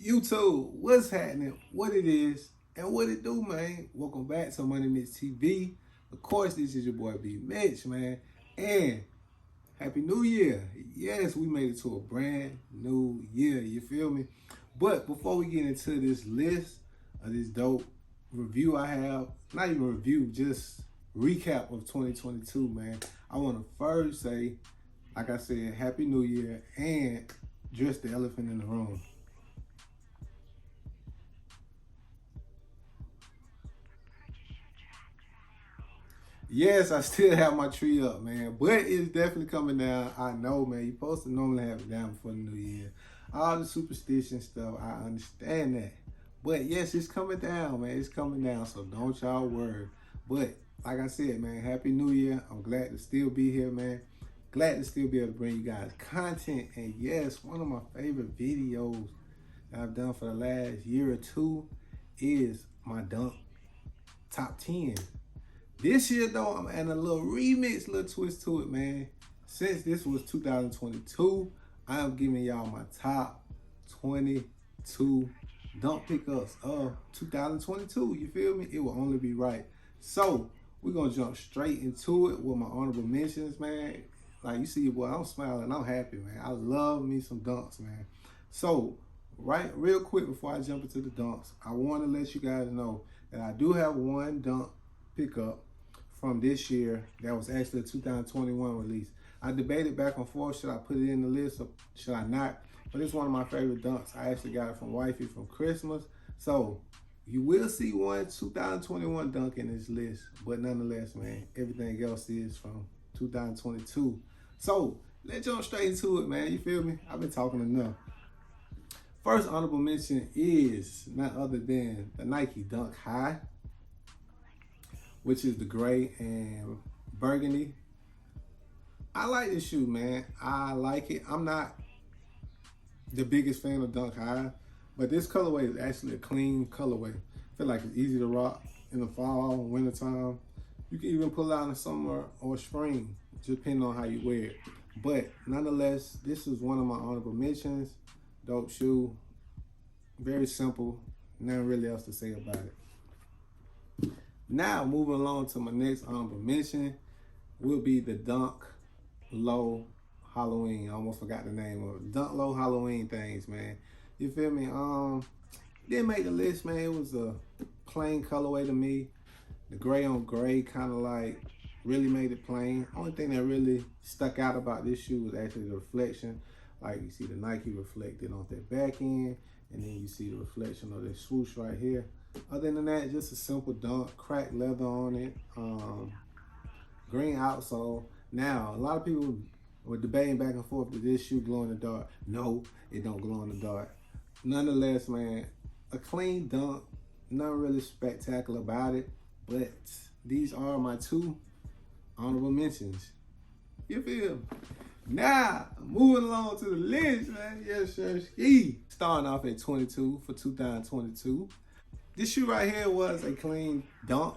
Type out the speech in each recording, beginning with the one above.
YouTube, what's happening, what it is, and what it do, man. Welcome back to Money Mitch TV. Of course, this is your boy B Mitch, man. And Happy New Year. Yes, we made it to a brand new year, you feel me? But before we get into this list of this dope review I have, not even review, just recap of 2022, man. I want to first say, like I said, Happy New Year and address the elephant in the room. Yes, I still have my tree up, man, but it's definitely coming down. I know, man. You're supposed to normally have it down before the new year. All the superstition stuff, I understand that. But yes, it's coming down, man. It's coming down, so don't y'all worry. But like I said, man, Happy New Year. I'm glad to still be here, man. Glad to still be able to bring you guys content. And yes, one of my favorite videos that I've done for the last year or two is my dunk top 10. This year, though, I'm adding a little remix, little twist to it, man. Since this was 2022, I am giving y'all my top 22 dunk pickups of 2022. You feel me? It will only be right. So, we're going to jump straight into it with my honorable mentions, man. Like you see, boy, I'm smiling. I'm happy, man. I love me some dunks, man. So, right, real quick before I jump into the dunks, I want to let you guys know that I do have one dunk pickup from this year that was actually a 2021 release. I debated back and forth, should I put it in the list or should I not? But it's one of my favorite dunks. I actually got it from Wifey from Christmas. So you will see one 2021 dunk in this list, but nonetheless, man, everything else is from 2022. So let's jump straight into it, man. You feel me? I've been talking enough. First honorable mention is none other than the Nike Dunk High, which is the gray and burgundy. I like this shoe, man. I like it. I'm not the biggest fan of Dunk High, but this colorway is actually a clean colorway. I feel like it's easy to rock in the fall, wintertime. You can even pull it out in summer or spring, just depending on how you wear it. But nonetheless, this is one of my honorable mentions. Dope shoe. Very simple. Nothing really else to say about it. Now, moving along to my next honorable mention will be the Dunk Low Halloween. I almost forgot the name of it. Dunk Low Halloween things, man. You feel me? Didn't make the list, man. It was a plain colorway to me. The gray on gray kind of like really made it plain. Only thing that really stuck out about this shoe was actually the reflection. Like you see the Nike reflected on their back end, and then you see the reflection of their swoosh right here. Other than that, just a simple dunk, cracked leather on it, green outsole. Now, a lot of people were debating back and forth, did this shoe glow in the dark? No, it don't glow in the dark. Nonetheless, man, a clean dunk, nothing really spectacular about it, but these are my two honorable mentions. You feel? Now, moving along to the list, man. Yes, sir. Ski. Starting off at 22 for 2022. This shoe right here was a clean dunk.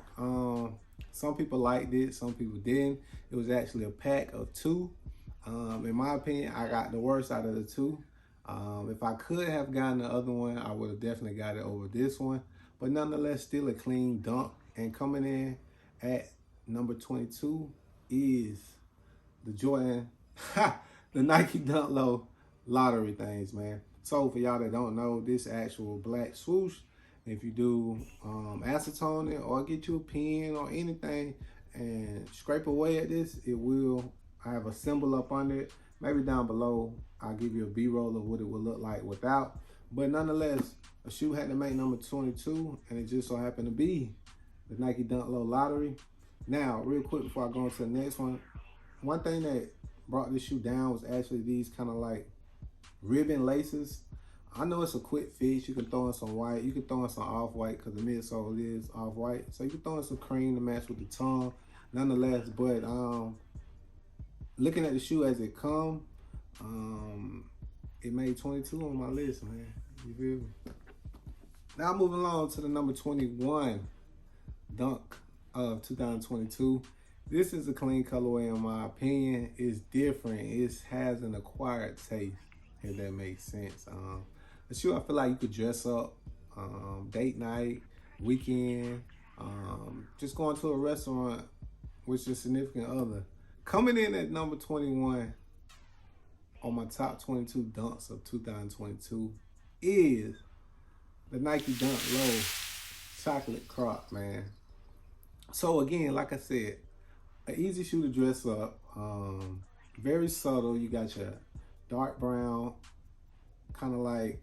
Some people liked it, some people didn't. It was actually a pack of two. In my opinion, I got the worst out of the two. If I could have gotten the other one, I would have definitely got it over this one. But nonetheless, still a clean dunk. And coming in at number 22 is the Jordan, the Nike Dunk Low lottery things, man. So for y'all that don't know, this actual black swoosh, if you do acetone it or get you a pen or anything and scrape away at this, it will, I have a symbol up under it. Maybe down below, I'll give you a B-roll of what it would look like without. But nonetheless, a shoe had to make number 22, and it just so happened to be the Nike Dunk Low Lottery. Now, real quick before I go into the next one thing that brought this shoe down was actually these kind of like ribbon laces. I know it's a quick fix. You can throw in some white. You can throw in some off-white because the midsole is off-white. So you can throw in some cream to match with the tongue. Nonetheless, but looking at the shoe as it come, it made 22 on my list, man. You feel me? Now moving along to the number 21 dunk of 2022. This is a clean colorway in my opinion. It's different. It has an acquired taste, if that makes sense. A shoe I feel like you could dress up, date night, weekend, just going to a restaurant with your significant other. Coming in at number 21 on my top 22 dunks of 2022 is the Nike Dunk Low Chocolate Croc, man. So again, like I said, an easy shoe to dress up. Very subtle. You got your dark brown, kind of like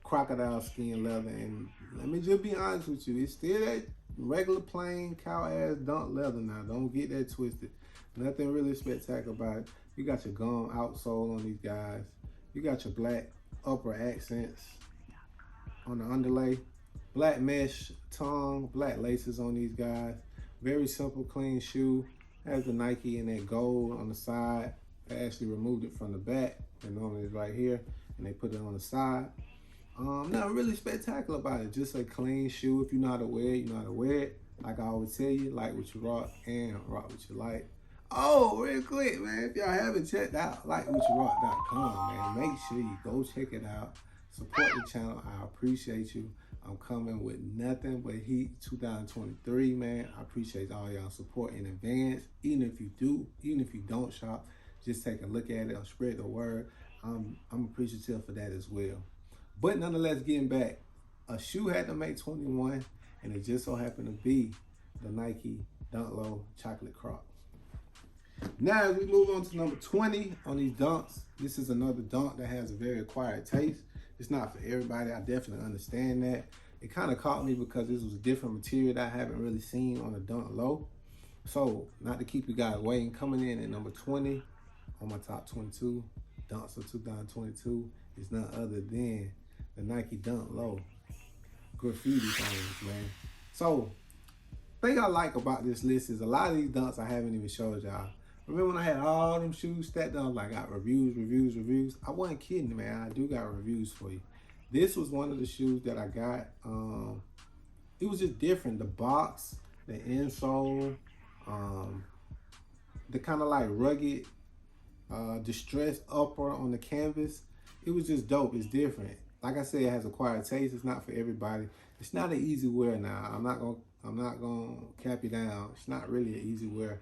crocodile skin leather. And let me just be honest with you, it's still that regular plain cow ass dunk leather now. Don't get that twisted. Nothing really spectacular about it. You got your gum outsole on these guys. You got your black upper accents on the underlay. Black mesh tongue, black laces on these guys. Very simple, clean shoe. Has the Nike and that gold on the side. They actually removed it from the back. And normally it's right here. And they put it on the side. Nothing really spectacular about it. Just a clean shoe. If you know how to wear it, you know how to wear it. Like I always tell you, like what you rock and rock what you like. Oh, real quick, man. If y'all haven't checked out likewhatyourrock.com, man, make sure you go check it out. Support the channel. I appreciate you. I'm coming with nothing but heat 2023, man. I appreciate all y'all support in advance. Even if you don't shop, just take a look at it or spread the word. I'm appreciative for that as well. But nonetheless, getting back, a shoe had to make 21, and it just so happened to be the Nike Dunk Low Chocolate Croc. Now, as we move on to number 20 on these dunks, this is another dunk that has a very acquired taste. It's not for everybody. I definitely understand that. It kind of caught me because this was a different material that I haven't really seen on a Dunk Low. So, not to keep you guys waiting, coming in at number 20 on my top 22 dunks of 2022 is none other than the Nike Dunk Low Graffiti things, man. So, the thing I like about this list is a lot of these dunks I haven't even showed y'all. Remember when I had all them shoes stacked up, like I got reviews? I wasn't kidding, man. I do got reviews for you. This was one of the shoes that I got. It was just different. The box, the insole, the kind of like rugged, distressed upper on the canvas. It was just dope. It's different. Like I said, it has acquired taste. It's not for everybody. It's not an easy wear now. I'm not gonna cap you down. It's not really an easy wear.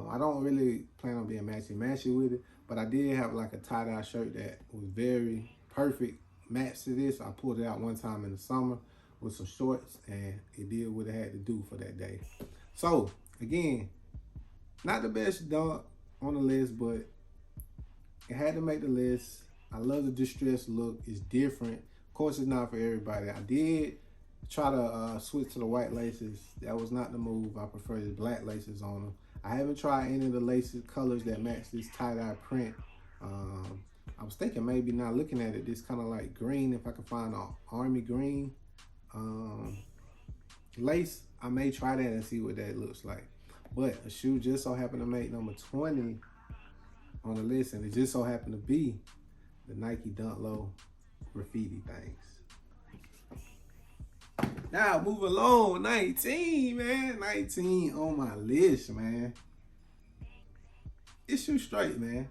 I don't really plan on being matchy with it, but I did have like a tie-dye shirt that was very perfect match to this. I pulled it out one time in the summer with some shorts, and it did what it had to do for that day. So again, not the best dunk on the list, but it had to make the list. I love the distressed look. It's different. Of course, it's not for everybody. I did try to switch to the white laces. That was not the move. I prefer the black laces on them. I haven't tried any of the laces colors that match this tie-dye print. I was thinking maybe now looking at it, this kind of like green, if I can find an army green lace, I may try that and see what that looks like. But a shoe just so happened to make number 20 on the list, and it just so happened to be the Nike Dunk Low Graffiti things. Now, moving along, 19, man. 19 on my list, man. It's shoe straight, man.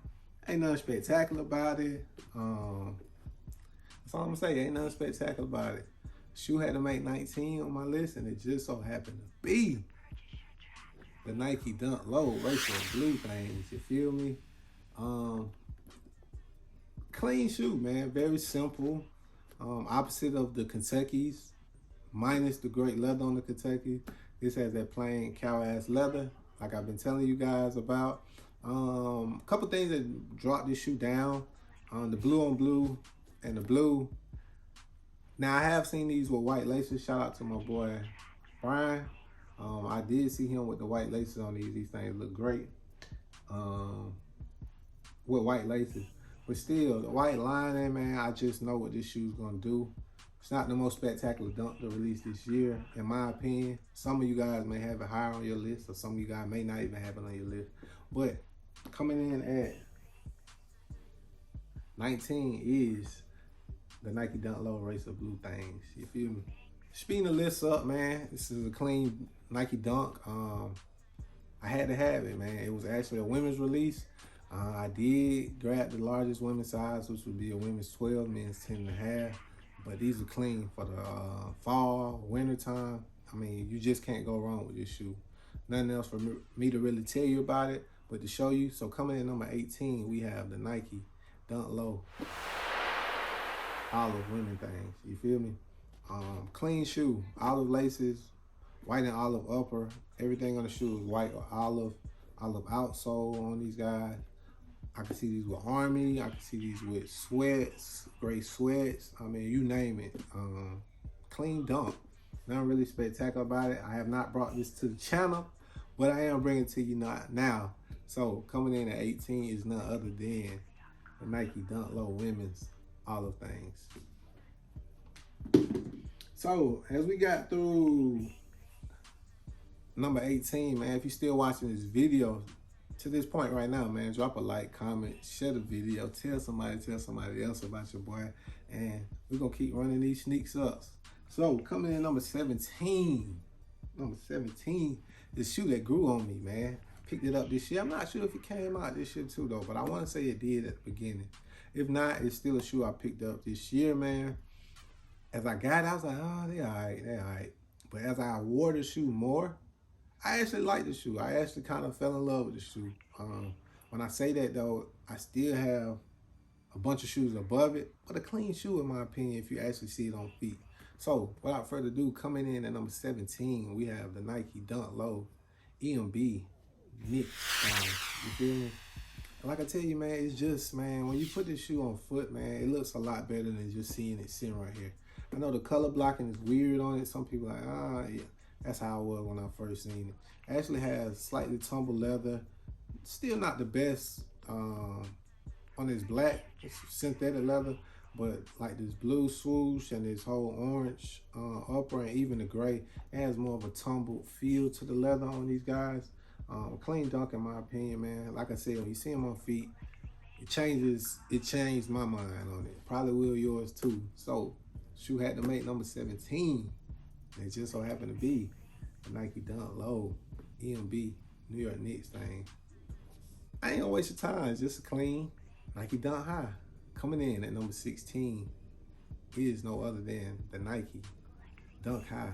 Ain't nothing spectacular about it. That's all I'm gonna say. Ain't nothing spectacular about it. Shoe had to make 19 on my list, and it just so happened to be the Nike Dunk Low Racer Blue things. You feel me? Clean shoe, man. Very simple. Opposite of the Kentuckys, minus the great leather on the Kentucky. This has that plain cow ass leather, like I've been telling you guys about. A couple things that dropped this shoe down. The blue on blue and the blue. Now I have seen these with white laces. Shout out to my boy Brian. I did see him with the white laces on these. These things look great with white laces. But still, the white lining, man, I just know what this shoe's gonna do. It's not the most spectacular dunk to release this year, in my opinion. Some of you guys may have it higher on your list, or some of you guys may not even have it on your list. But coming in at 19 is the Nike Dunk Low Racer Blue things. You feel me? Speeding the list up, man. This is a clean Nike Dunk. I had to have it, man. It was actually a women's release, I did grab the largest women's size, which would be a women's 12, men's 10.5. But these are clean for the fall, winter time. I mean, you just can't go wrong with this shoe. Nothing else for me to really tell you about it, but to show you. So coming in number 18, we have the Nike Dunk Low olive women things. You feel me? Clean shoe, olive laces, white and olive upper. Everything on the shoe is white or olive outsole on these guys. I can see these with army. I can see these with sweats, gray sweats. I mean, you name it. Clean dunk. Nothing really spectacular about it. I have not brought this to the channel, but I am bringing it to you now. So coming in at 18 is none other than the Nike Dunk Low women's olive things. So as we got through number 18, man, if you're still watching this video to this point right now, man, drop a like, comment, share the video, tell somebody else about your boy, and we're gonna keep running these sneaks ups. So coming in number 17 is a shoe that grew on me, man. Picked it up this year. I'm not sure if it came out this year too though, but I want to say it did at the beginning. If not, it's still a shoe I picked up this year, man. As I got it, I was like, oh, they all right. But as I wore the shoe more, I actually like the shoe. I actually kind of fell in love with the shoe. When I say that though, I still have a bunch of shoes above it, but a clean shoe in my opinion if you actually see it on feet. So without further ado, coming in at number 17, we have the Nike Dunk Low EMB Knit. You feel me? And like I tell you, man, it's just, man, when you put this shoe on foot, man, it looks a lot better than just seeing it sitting right here. I know the color blocking is weird on it. Some people are like, yeah. That's how it was when I first seen it. It actually has slightly tumbled leather. Still not the best on this black. It's synthetic leather, but like this blue swoosh and this whole orange upper and even the gray, it has more of a tumbled feel to the leather on these guys. A clean dunk in my opinion, man. Like I said, when you see them on feet, it changed my mind on it. Probably will yours too. So shoe had to make number 17. It just so happened to be the Nike Dunk Low EMB New York Knicks thing. I ain't gonna waste your time. It's just a clean Nike Dunk High. Coming in at number 16 is no other than the Nike Dunk High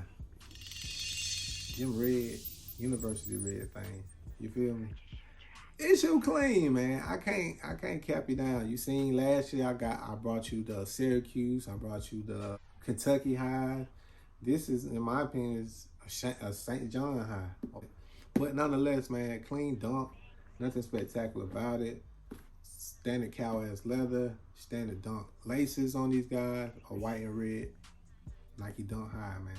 Gym Red University Red thing. You feel me? It's your clean, man. I can't cap you down. You seen last year I brought you the Syracuse. I brought you the Kentucky High. This is, in my opinion, is a St. John High. But nonetheless, man, clean dunk. Nothing spectacular about it. Standard cow-ass leather. Standard dunk laces on these guys. A white and red Nike Dunk High, man.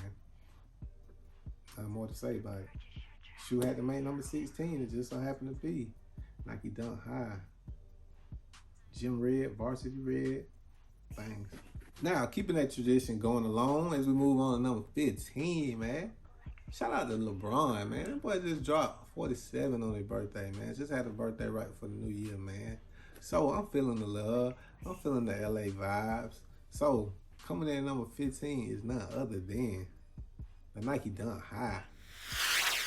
Nothing more to say about it. Shoe had to make number 16. It just so happened to be Nike Dunk High. Gym Red, Varsity Red. Things. Now, keeping that tradition going along as we move on to number 15, man. Shout out to LeBron, man. That boy just dropped 47 on his birthday, man. Just had a birthday right before the new year, man. So I'm feeling the love. I'm feeling the LA vibes. So coming in at number 15 is none other than the Nike Dunk High.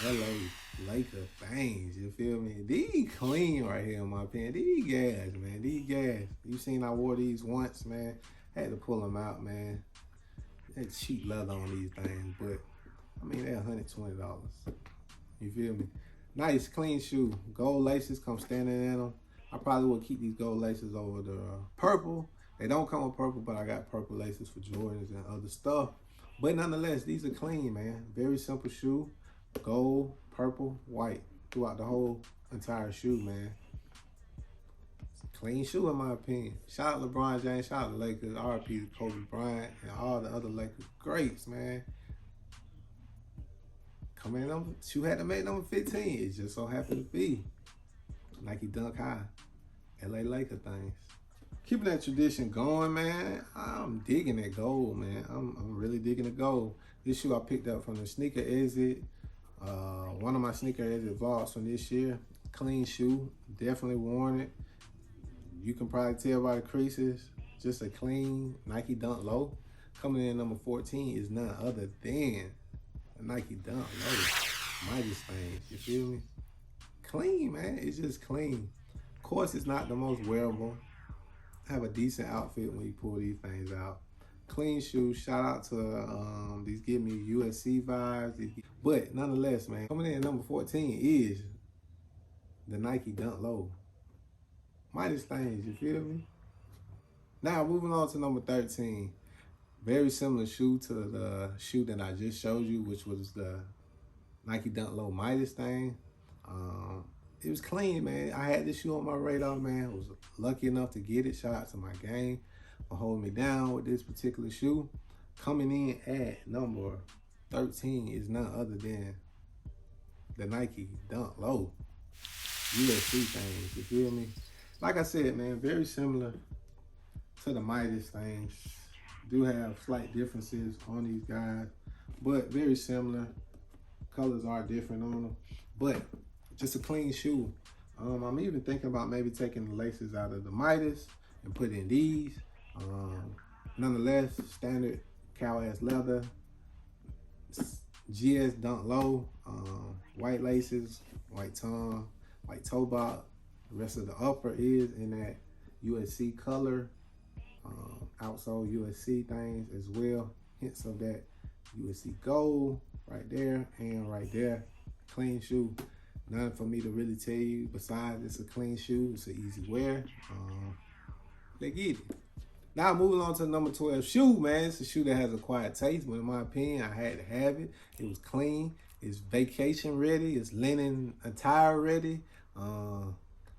LA Laker things, you feel me? These clean right here in my opinion. These gas, man. These gas. You seen I wore these once, man. Had to pull them out, man. That cheap leather on these things, but I mean they're $120. You feel me? Nice clean shoe. Gold laces come standing in them. I probably would keep these gold laces over the purple. They don't come with purple, but I got purple laces for Jordans and other stuff. But nonetheless, these are clean, man. Very simple shoe. Gold, purple, white throughout the whole entire shoe, man. Clean shoe in my opinion. Shout out LeBron James, shout out to Lakers, RIP to Kobe Bryant, and all the other Lakers greats, man. Coming in number, shoe had to make number 15. It just so happened to be Nike Dunk High, LA Laker things. Keeping that tradition going, man. I'm digging that gold, man. I'm really digging the gold. This shoe I picked up from the Sneaker Exit. One of my Sneaker Exit vlogs from this year. Clean shoe, definitely worn it. You can probably tell by the creases, just a clean Nike Dunk Low. Coming in at number 14 is none other than a Nike Dunk Low. Midas things, you feel me? Clean, man, it's just clean. Of course, it's not the most wearable. Have a decent outfit when you pull these things out. Clean shoes. Shout out to these give me USC vibes. But nonetheless, man, coming in at number 14 is the Nike Dunk Low. Midas things, you feel me? Now moving on to number 13. Very similar shoe to the shoe that I just showed you, which was the Nike Dunk Low Midas thing. It was clean, man. I had this shoe on my radar, man. I was lucky enough to get it. Shout out to my gang for holding me down with this particular shoe. Coming in at number 13 is none other than the Nike Dunk Low USC things, you feel me? Like I said, man, very similar to the Midas things. Do have slight differences on these guys, but very similar. Colors are different on them, but just a clean shoe. I'm even thinking about maybe taking the laces out of the Midas and put in these. Nonetheless, standard cow ass leather, GS Dunk Low, white laces, white tongue, white toe box. The rest of the upper is in that USC color, outsole USC things as well. Hints of that USC gold right there and right there. Clean shoe. Nothing for me to really tell you besides it's a clean shoe. It's an easy wear. They get it. Now moving on to the number 12 shoe, man. It's a shoe that has a quiet taste, but in my opinion, I had to have it. It was clean. It's vacation ready. It's linen attire ready.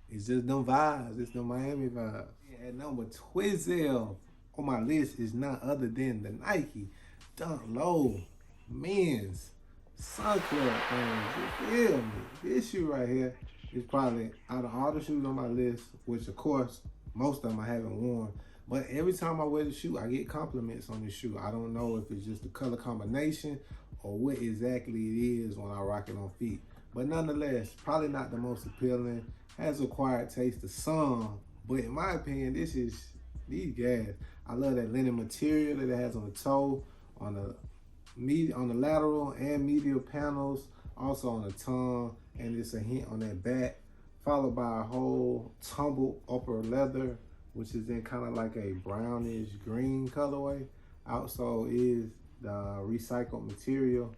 It's just them vibes. It's the Miami vibes. At number 12 on my list is none other than the Nike Dunk Low men's Sun Club things. You feel me? This shoe right here is probably out of all the shoes on my list, which of course most of them I haven't worn. But every time I wear the shoe, I get compliments on the shoe. I don't know if it's just the color combination or what exactly it is when I rock it on feet. But nonetheless, probably not the most appealing. Has acquired taste of some, but in my opinion, these guys. I love that linen material that it has on the toe, on the lateral and medial panels, also on the tongue, and it's a hint on that back, followed by a whole tumbled upper leather, which is in kind of like a brownish green colorway. Outsole is the recycled material,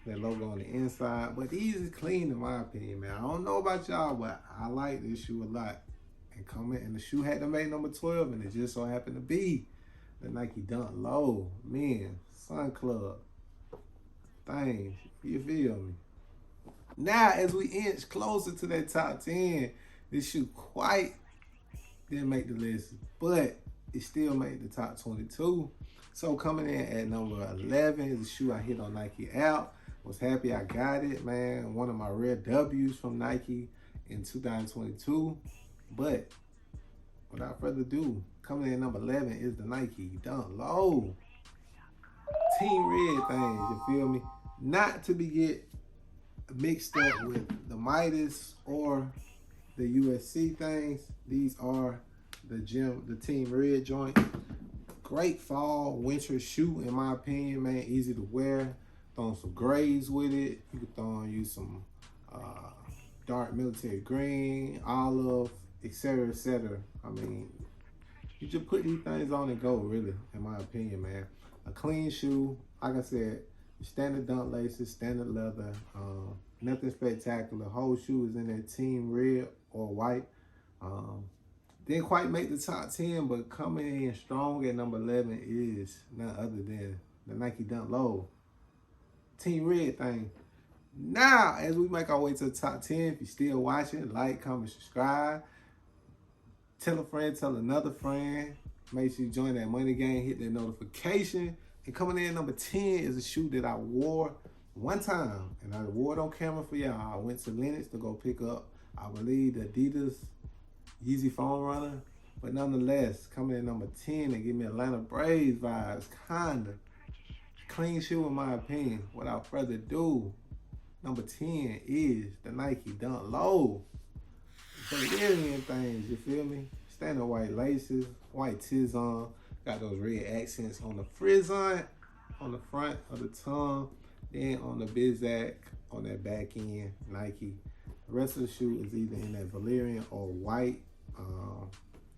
that logo on the inside. But these is clean in my opinion, man. I don't know about y'all, but I like this shoe a lot. And the shoe had to make number 12, and it just so happened to be the Nike Dunk Low Men Sun Club things. You feel me? Now, as we inch closer to that top 10, this shoe quite didn't make the list, but it still made the top 22. So coming in at number 11 is a shoe I hit on Nike out. Was happy I got it, man. One of my rare W's from Nike in 2022. But without further ado, coming in at number 11 is the Nike Dunk Low Team Red things, you feel me? Not to be mixed up with the Midas or the USC things. These are the Team Red joint. Great fall, winter shoe in my opinion, man. Easy to wear. Throwing some grays with it. You can use some dark military green, olive, etc., etc. I mean, you just put these things on and go, really, in my opinion, man. A clean shoe, like I said, standard dunk laces, standard leather, nothing spectacular. Whole shoe is in that team red or white. Didn't quite make the top 10, but coming in strong at number 11 is none other than the Nike Dunk Low Team Red thing. Now, as we make our way to the top 10, if you're still watching, like, comment, subscribe. Tell a friend, tell another friend. Make sure you join that money game, hit that notification. And coming in at number 10 is a shoe that I wore one time, and I wore it on camera for y'all. I went to Lenox to go pick up, I believe, the Adidas Yeezy Foam Runner. But nonetheless, coming in at number 10, they give me Atlanta Braves vibes, kinda. Clean shoe in my opinion. Without further ado, number 10 is the Nike Dunk Low. Bavarian things, you feel me? Standard white laces, white Tizon, got those red accents on the frizz-on, on the front of the tongue, then on the Bizak, on that back end, Nike. The rest of the shoe is either in that Valerian or white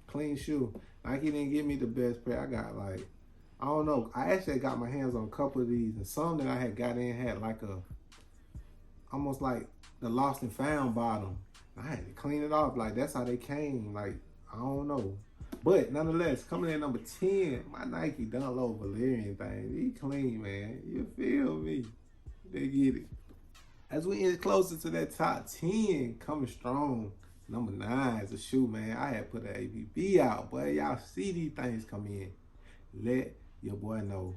clean shoe. Nike didn't give me the best pair. I got like, I don't know. I actually got my hands on a couple of these, and some that I had got in had like almost like the lost and found bottom. I had to clean it off. Like, that's how they came. Like, I don't know. But nonetheless, coming in number 10, my Nike Dunk Low Valerian thing. He clean, man. You feel me? They get it. As we get closer to that top 10, coming strong, number 9 is a shoe, man. I had put an ABB out, but y'all see these things come in. Let your boy know.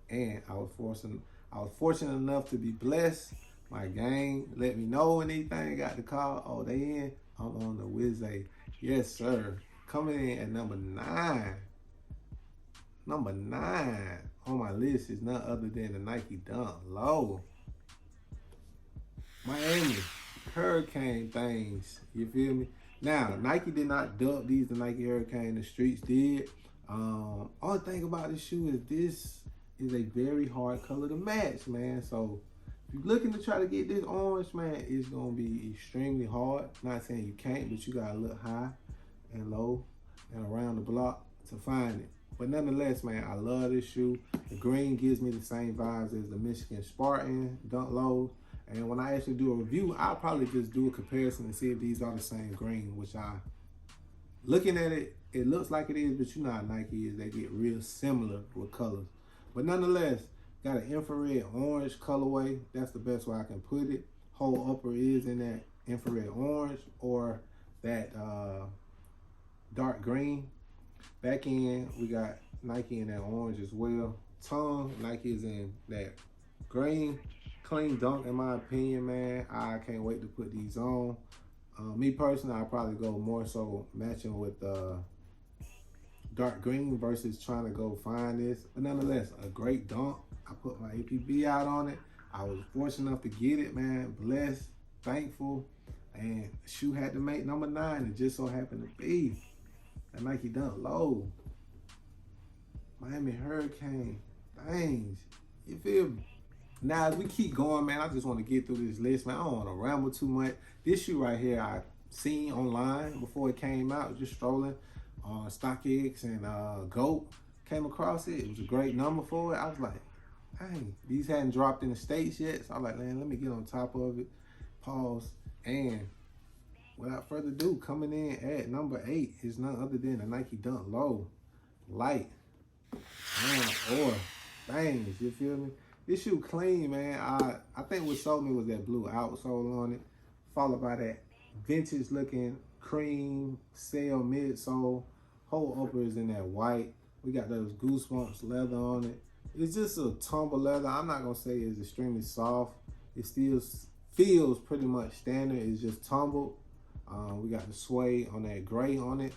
And I was fortunate enough to be blessed. My gang let me know when anything got the call. Oh, they in. I'm on the Wizay. Yes, sir. Coming in at number 9. Number 9 on my list is none other than the Nike Dunk Low. Miami Hurricane things. You feel me? Now, Nike did not dub these the Nike Hurricane. The streets did. Only thing about this shoe is this is a very hard color to match, man. So if you're looking to try to get this orange, man, it's gonna be extremely hard. Not saying you can't, but you gotta look high and low and around the block to find it. But nonetheless, man, I love this shoe. The green gives me the same vibes as the Michigan Spartan Dunk Lows. And when I actually do a review, I'll probably just do a comparison and see if these are the same green, which looking at it, it looks like it is, but you know how Nike is. They get real similar with colors. But nonetheless, got an infrared orange colorway. That's the best way I can put it. Whole upper is in that infrared orange or that dark green. Back end, we got Nike in that orange as well. Tongue, Nike is in that green. Clean dunk, in my opinion, man. I can't wait to put these on. Me personally, I'll probably go more so matching with dark green versus trying to go find this. But nonetheless, a great dunk. I put my APB out on it. I was fortunate enough to get it, man. Blessed, thankful. And the shoe had to make number 9. It just so happened to be a Nike Dunk Low. Miami Hurricane. Things. You feel me? Now, as we keep going, man, I just want to get through this list, man. I don't want to ramble too much. This shoe right here, I seen online before it came out, just strolling on StockX and GOAT. Came across it. It was a great number for it. I was like, dang, these hadn't dropped in the States yet. So I was like, man, let me get on top of it. Pause. And without further ado, coming in at number 8 is none other than the Nike Dunk Low Light. Or things, you feel me? This shoe clean, man. I think what sold me was that blue outsole on it, followed by that vintage looking cream sail midsole. Whole upper is in that white. We got those Goosebumps leather on it. It's just a tumble leather. I'm not gonna say it's extremely soft. It still feels pretty much standard. It's just tumbled. We got the suede on that gray on it.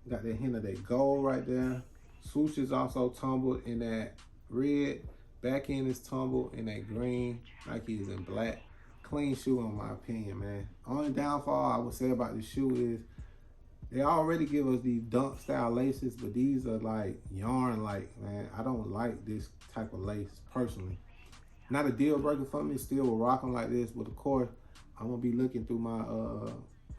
Got that hint of that gold right there. Swoosh is also tumbled in that red. Back end is tumbled in that green. Nike is in black. Clean shoe in my opinion, man. Only downfall I would say about this shoe is they already give us these dunk style laces, but these are like yarn like, man. I don't like this type of lace personally. Not a deal breaker for me, still will rock them like this, but of course, I'm gonna be looking through my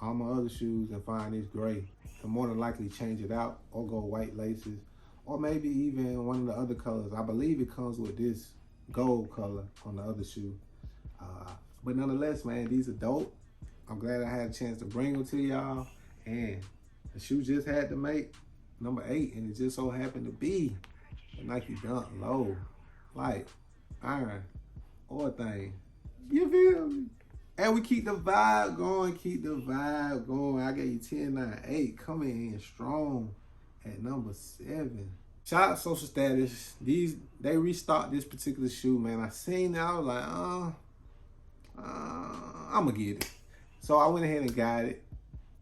all my other shoes and find this gray. So more than likely change it out or go white laces. Or maybe even one of the other colors. I believe it comes with this gold color on the other shoe. But nonetheless, man, these are dope. I'm glad I had a chance to bring them to y'all. And the shoe just had to make number 8, and it just so happened to be the Nike Dunk Low Light Iron or thing. You feel me? And we keep the vibe going, I gave you 10, 9, 8, coming in strong at number 7. Shout out Social Status. They restocked this particular shoe, man. I seen it, I was like, I'm gonna get it. So I went ahead and got it.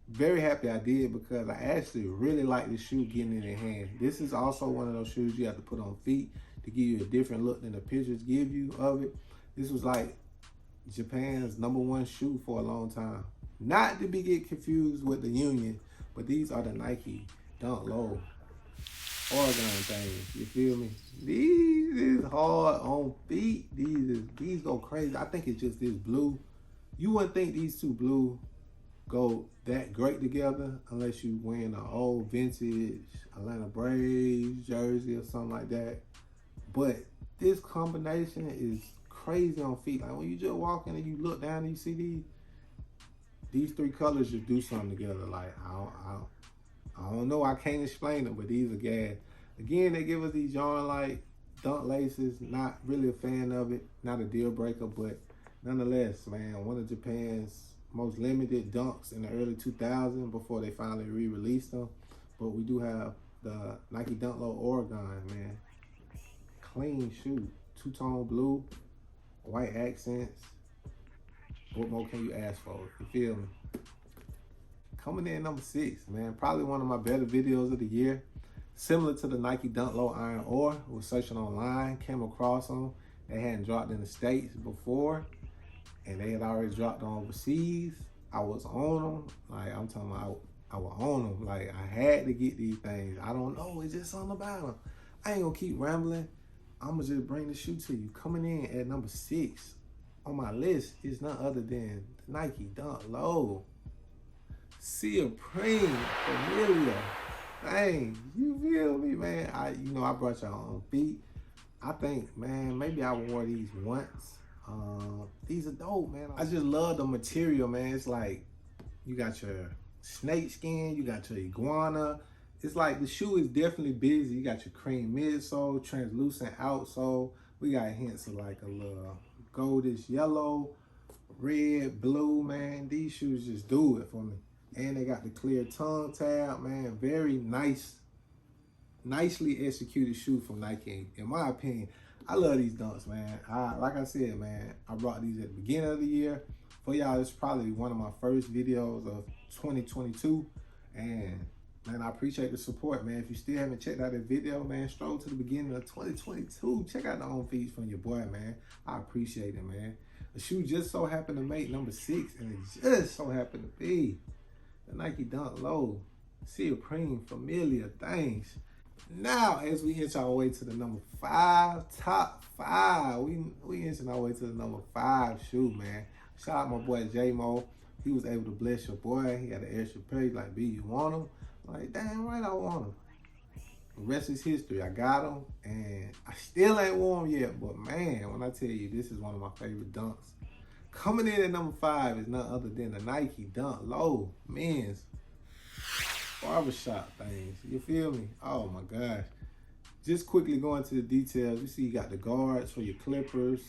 Very happy I did because I actually really like this shoe getting in your hand. This is also one of those shoes you have to put on feet to give you a different look than the pictures give you of it. This was like Japan's #1 shoe for a long time. Not to be get confused with the Union, but these are the Nike Dunk Low Oregon things. You feel me? These is hard on feet. These go crazy. I think it's just this blue You wouldn't think these two blue go that great together unless you wearing an old vintage Atlanta Braves jersey or something like that. But this combination is crazy on feet. Like when you just walk in and you look down and you see these three colors just do something together. Like I don't know, I can't explain it, but these are gas. Again, they give us these yarn like dunk laces. Not really a fan of it, not a deal breaker, but nonetheless, man, one of Japan's most limited dunks in the early 2000s before they finally re-released them. But we do have the Nike Dunk Low Oregon, man. Clean shoe, two-tone blue, white accents. What more can you ask for? You feel me? Coming in number 6, man. Probably one of my better videos of the year. Similar to the Nike Dunk Low Iron Ore. Was searching online, came across them. They hadn't dropped in the States before, and they had already dropped on overseas. I was on them. Like, I'm talking about, I was on them. Like, I had to get these things. I don't know. It's just something about them. I ain't gonna keep rambling. I'm gonna just bring the shoe to you. Coming in at number 6 on my list is none other than the Nike Dunk Low Supreme Familia. Dang, you feel me, man? I brought y'all on feet. I think, man, maybe I wore these once. These are dope, man. I just love the material, man. It's like you got your snake skin, you got your iguana. It's like the shoe is definitely busy. You got your cream midsole, translucent outsole. We got hints of like a little goldish yellow, red, blue, man. These shoes just do it for me. And they got the clear tongue tab, man. Very nice, nicely executed shoe from Nike, in my opinion. I love these dunks, man. Like I said, man, I brought these at the beginning of the year. For y'all, it's probably one of my first videos of 2022. And man, I appreciate the support, man. If you still haven't checked out that video, man, stroll to the beginning of 2022. Check out the on feeds from your boy, man. I appreciate it, man. The shoe just so happened to make number 6, and it just so happened to be the Nike Dunk Low Supreme Familia. Thanks. Now, as we inch our way to the number 5, top 5, we inching our way to the number 5 shoe, man. Shout out my boy J-Mo. He was able to bless your boy. He had an extra page like, B, you want him? I'm like, damn right I want him. The rest is history. I got him, and I still ain't worn him yet. But man, when I tell you, this is one of my favorite dunks. Coming in at number 5 is none other than the Nike Dunk Low men's barbershop things. You feel me? Oh my gosh. Just quickly going to the details. You see you got the guards for your clippers,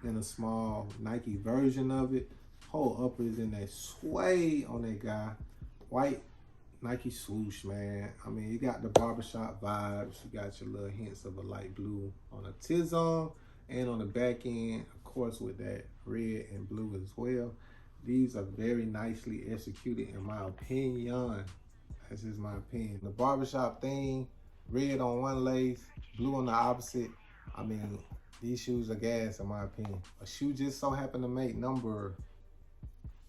then a small Nike version of it. Whole upper is in that suede on that guy. White Nike swoosh, man. I mean, you got the barbershop vibes. You got your little hints of a light blue on a Tizon, and on the back end, of course, with that red and blue as well. These are very nicely executed, in my opinion. That's just my opinion. The barbershop thing, red on one lace, blue on the opposite. I mean, these shoes are gas, in my opinion. A shoe just so happened to make number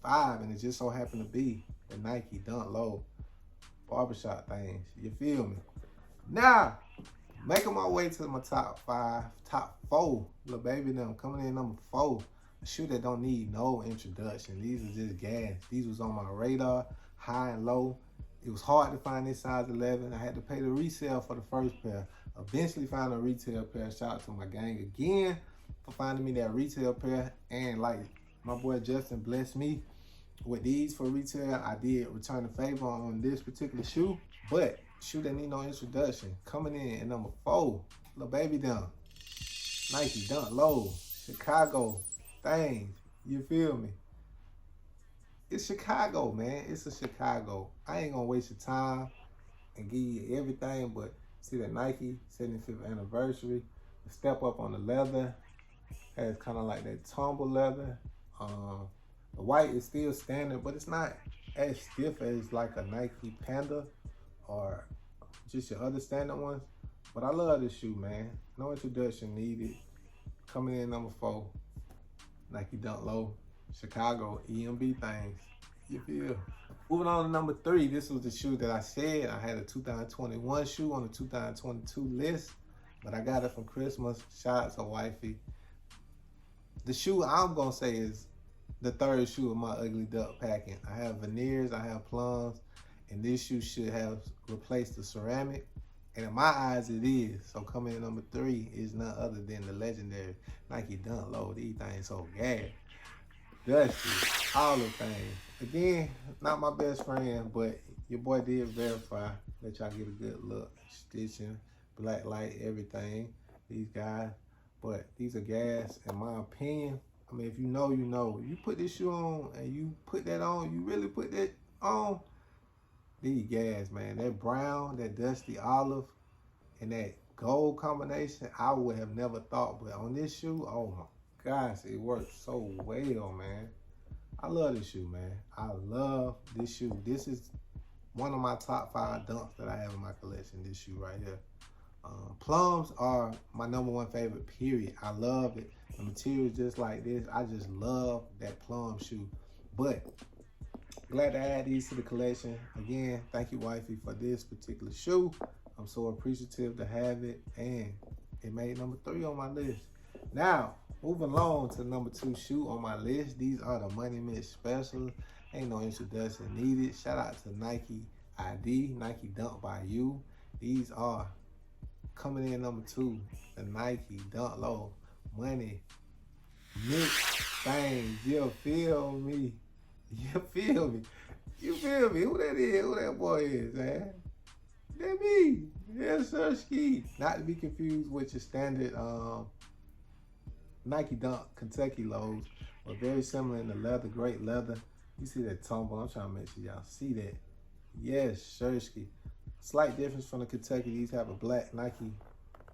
5, and it just so happened to be the Nike Dunk Low barbershop things. You feel me? Now, making my way to my top 4. Little baby them coming in number 4. A shoe that don't need no introduction. These are just gas. These was on my radar, high and low. It was hard to find this size 11. I had to pay the resale for the first pair. Eventually found a retail pair. Shout out to my gang again for finding me that retail pair. And like my boy Justin blessed me with these for retail. I did return the favor on this particular shoe. But shoe that need no introduction. Coming in at number 4. Little baby them. Nike Dunk Low. Chicago things. You feel me? It's Chicago, man. It's a Chicago. I ain't gonna waste your time and give you everything, but see that Nike 75th anniversary, the step up on the leather, has kind of like that tumble leather. The white is still standard, but it's not as stiff as like a Nike Panda or just your other standard ones. But I love this shoe, man. No introduction needed. Coming in number 4, Nike Dunk Low. Chicago EMB things. You feel? Moving on to number 3. This was the shoe that I said I had a 2021 shoe on the 2022 list, but I got it from Christmas. Shout out to wifey. The shoe I'm gonna say is the third shoe of my Ugly Duck packing. I have veneers, I have plums, and this shoe should have replaced the ceramic. And in my eyes, it is. So coming in number 3 is none other than the legendary Nike Dunk Low. These things so gas. Dusty, all the things. Again, not my best friend, but your boy did verify. Let y'all get a good look. Stitching, black light, everything. These guys. But these are gas, in my opinion. I mean, if you know, you know. You put this shoe on and you put that on, you really put that on, these gas, man. That brown, that dusty olive, and that gold combination, I would have never thought. But on this shoe, oh my gosh, it works so well, man. I love this shoe, man. I love this shoe. This is one of my top 5 dunks that I have in my collection, this shoe right here. Plums are my number 1 favorite, period. I love it. The material is just like this. I just love that plum shoe. But glad to add these to the collection. Again, thank you, wifey, for this particular shoe. I'm so appreciative to have it, and it made number 3 on my list. Now, moving along to number 2 shoe on my list. These are the Money Mitch Specials. Ain't no introduction needed. Shout out to Nike ID, Nike Dunk by You. These are coming in number 2, the Nike Dunk Low Money Mitch things. You feel me? You feel me? You feel me? Who that is? Who that boy is, man? That me. Yes, sir, Ski. Not to be confused with your standard Nike Dunk Kentucky lows, but very similar in the leather, great leather. You see that tumble. I'm trying to make sure y'all see that. Yes, Shursky. Slight difference from the Kentucky. These have a black Nike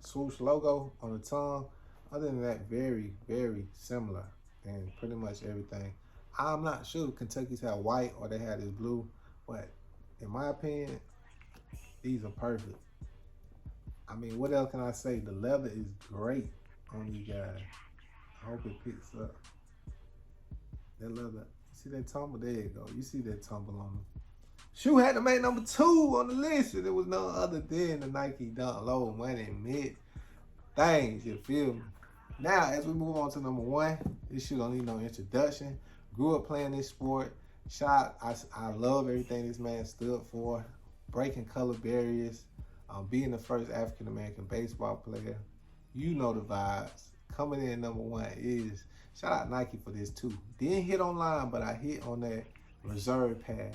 swoosh logo on the tongue. Other than that, very, very similar in pretty much everything. I'm not sure if Kentucky's have white or they had this blue, but in my opinion, these are perfect. I mean, what else can I say? The leather is great on these guys. I hope it picks up. That leather. See that tumble? There you go. You see that tumble on them. Shoe had to make number 2 on the list, and it was none other than the Nike Dunk Low Money Mitch things. You feel me? Now, as we move on to number 1, this shoe don't need no introduction. Grew up playing this sport. I love everything this man stood for. Breaking color barriers. Being the first African-American baseball player. You know the vibes. Coming in number 1 is, shout out Nike for this too. Didn't hit online, but I hit on that reserve pass.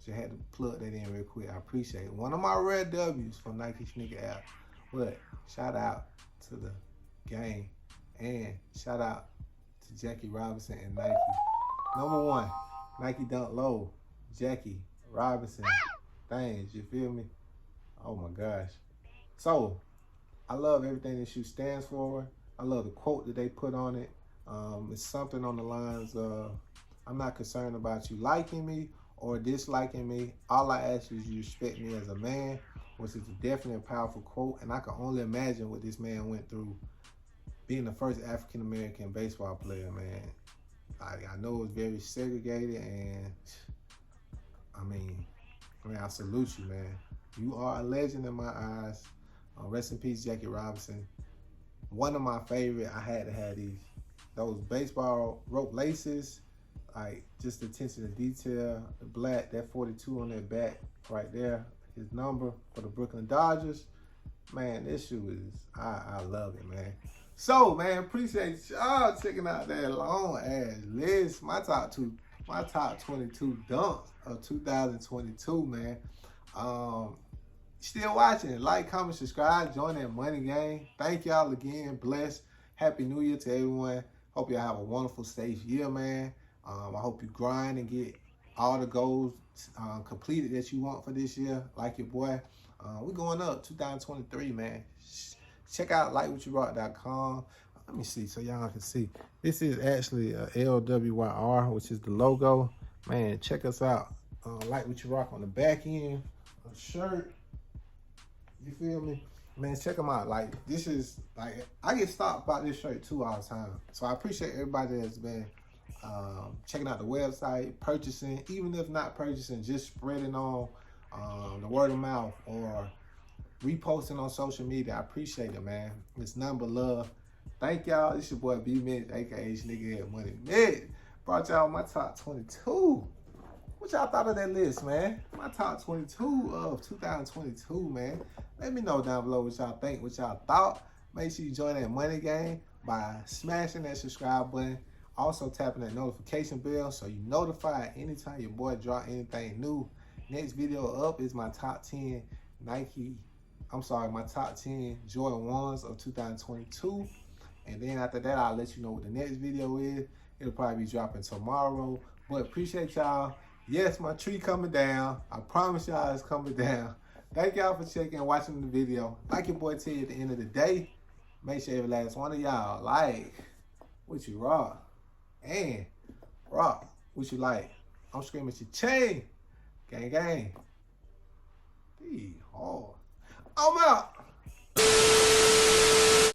So I had to plug that in real quick. I appreciate it. One of my rare W's from Nike Sneaker app. But shout out to the game. And shout out to Jackie Robinson and Nike. Number 1, Nike Dunk Low, Jackie Robinson things. You feel me? Oh my gosh. So, I love everything this shoe stands for. I love the quote that they put on it. It's something on the lines of, I'm not concerned about you liking me or disliking me. All I ask is you respect me as a man, which is definitely a powerful quote. And I can only imagine what this man went through being the first African-American baseball player, man. I know it was very segregated, and I mean, I salute you, man. You are a legend in my eyes. Rest in peace, Jackie Robinson. One of my favorite. I had to have those baseball rope laces, like just the attention to detail. The black, that 42 on that back right there, his number for the Brooklyn Dodgers. Man, this shoe is, I love it, man. So, man, appreciate y'all checking out that long ass list. My top 22 dunks of 2022, man. Still watching. Like, comment, subscribe, join that money game. Thank y'all again. Bless. Happy New Year to everyone. Hope y'all have a wonderful, safe year, man. I hope you grind and get all the goals completed that you want for this year, like your boy. We're going up 2023, man. Check out likewhatyourrock.com. Let me see so y'all can see. This is actually a LWYR, which is the logo. Man, check us out. Like What You Rock on the back end. A shirt. You feel me? Man, check them out. Like, this is, like, I get stopped by this shirt too all the time. So I appreciate everybody that's been checking out the website, purchasing, even if not purchasing, just spreading on the word of mouth or reposting on social media. I appreciate it, man. It's nothing but love. Thank y'all. It's your boy B Mitch, aka Nigga Head Money Mitch. Brought y'all my top 22. What y'all thought of that list, man? My top 22 of 2022, man. Let me know down below what y'all think, what y'all thought. Make sure you join that money game by smashing that subscribe button. Also tapping that notification bell so you notified anytime your boy drop anything new. Next video up is my top 10 my top 10 Jordan 1s of 2022. And then after that, I'll let you know what the next video is. It'll probably be dropping tomorrow. But appreciate y'all. Yes, my tree coming down. I promise y'all it's coming down. Thank y'all for checking and watching the video. Like your boy tell you at the end of the day, make sure every last one of y'all like what you rock. And rock what you like. I'm screaming your chain. Gang, gang. Be hard. I'm out.